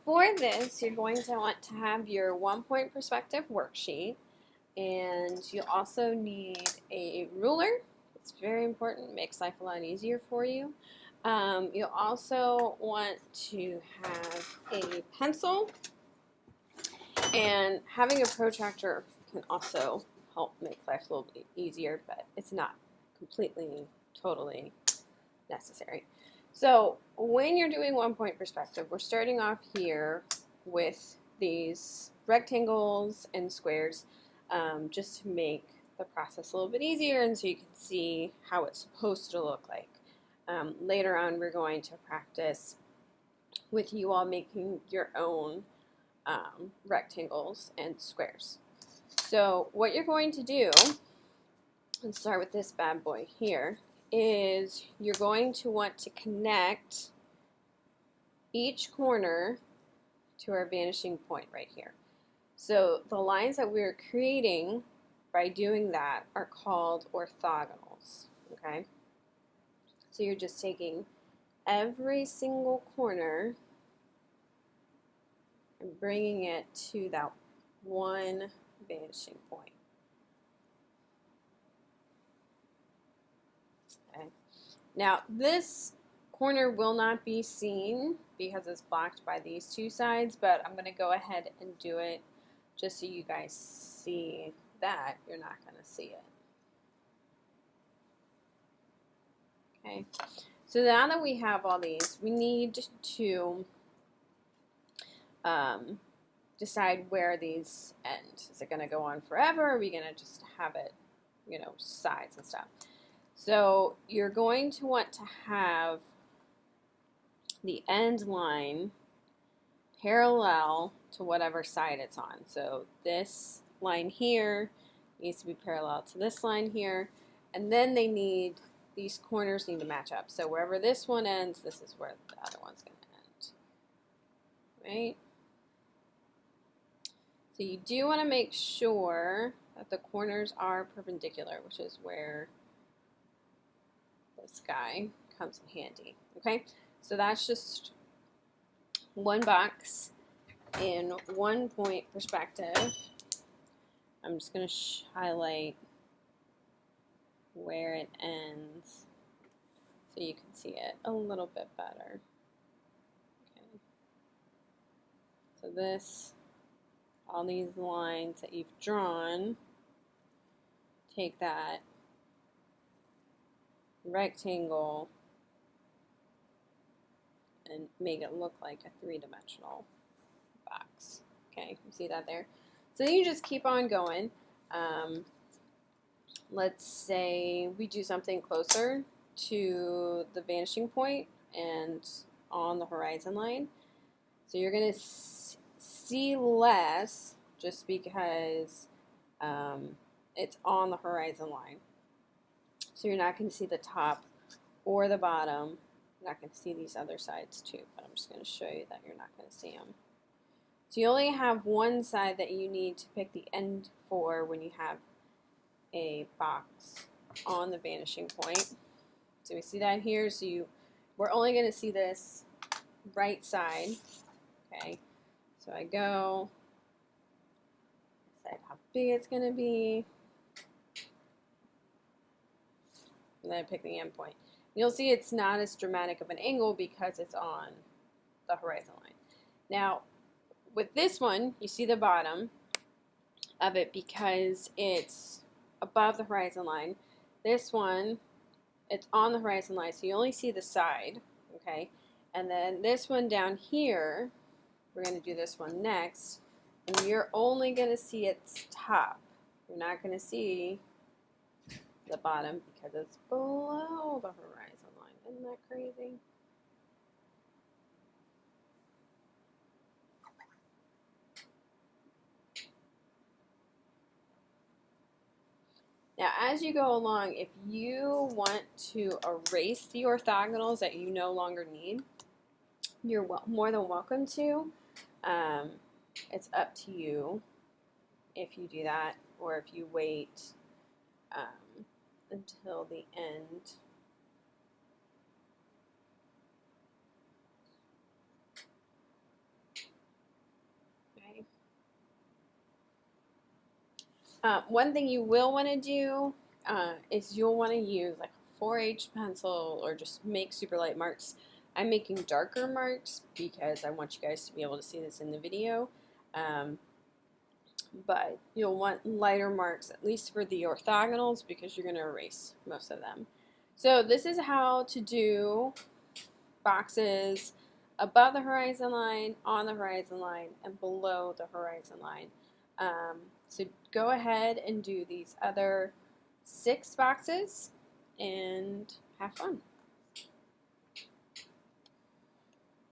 for this, you're going to want to have your 1-point perspective worksheet, and you also need a ruler. It's very important, it makes life a lot easier for you. You'll also want to have a pencil, and having a protractor can also help make life a little bit easier, but it's not completely, totally necessary. So when you're doing 1-point perspective, we're starting off here with these rectangles and squares, just to make the process a little bit easier and so you can see how it's supposed to look like. Later on, we're going to practice with you all making your own rectangles and squares. So what you're going to do, let's start with this bad boy here, is you're going to want to connect each corner to our vanishing point right here. So the lines that we're creating by doing that are called orthogonals, okay? So you're just taking every single corner and bringing it to that one vanishing point. Okay. Now this corner will not be seen because it's blocked by these two sides, but I'm going to go ahead and do it just so you guys see that. You're not going to see it. Okay. So now that we have all these, we need to decide where these end. Is it going to go on forever? Or are we going to just have it, you know, sides and stuff? So you're going to want to have the end line parallel to whatever side it's on. So this line here needs to be parallel to this line here, and then these corners need to match up. So wherever this one ends, this is where the other one's going to end, right? So you do want to make sure that the corners are perpendicular, which is where this guy comes in handy, okay? So that's just one box in 1-point perspective. I'm just going to highlight where it ends so you can see it a little bit better. Okay. So this, all these lines that you've drawn, take that rectangle and make it look like a 3-dimensional box. Okay, you see that there? So you just keep on going. Let's say we do something closer to the vanishing point and on the horizon line. So you're going to see less just because it's on the horizon line. So you're not going to see the top or the bottom. You're not going to see these other sides too, but I'm just going to show you that you're not going to see them. So you only have one side that you need to pick the end for when you have a box on the vanishing point. So we see that here. So we're only going to see this right side. Okay. So I go, decide how big it's going to be, and then I pick the end point. You'll see it's not as dramatic of an angle because it's on the horizon line. Now, with this one, you see the bottom of it because it's above the horizon line. This one, it's on the horizon line, so you only see the side, okay? And then this one down here, we're going to do this one next, and you're only going to see its top. You're not going to see the bottom because it's below the horizon line. Isn't that crazy? Now, as you go along, if you want to erase the orthogonals that you no longer need, you're more than welcome to. It's up to you if you do that or if you wait until the end. One thing you will want to do is you'll want to use like a 4H pencil or just make super light marks. I'm making darker marks because I want you guys to be able to see this in the video. But you'll want lighter marks, at least for the orthogonals, because you're going to erase most of them. So this is how to do boxes above the horizon line, on the horizon line, and below the horizon line. So go ahead and do these other 6 boxes and have fun.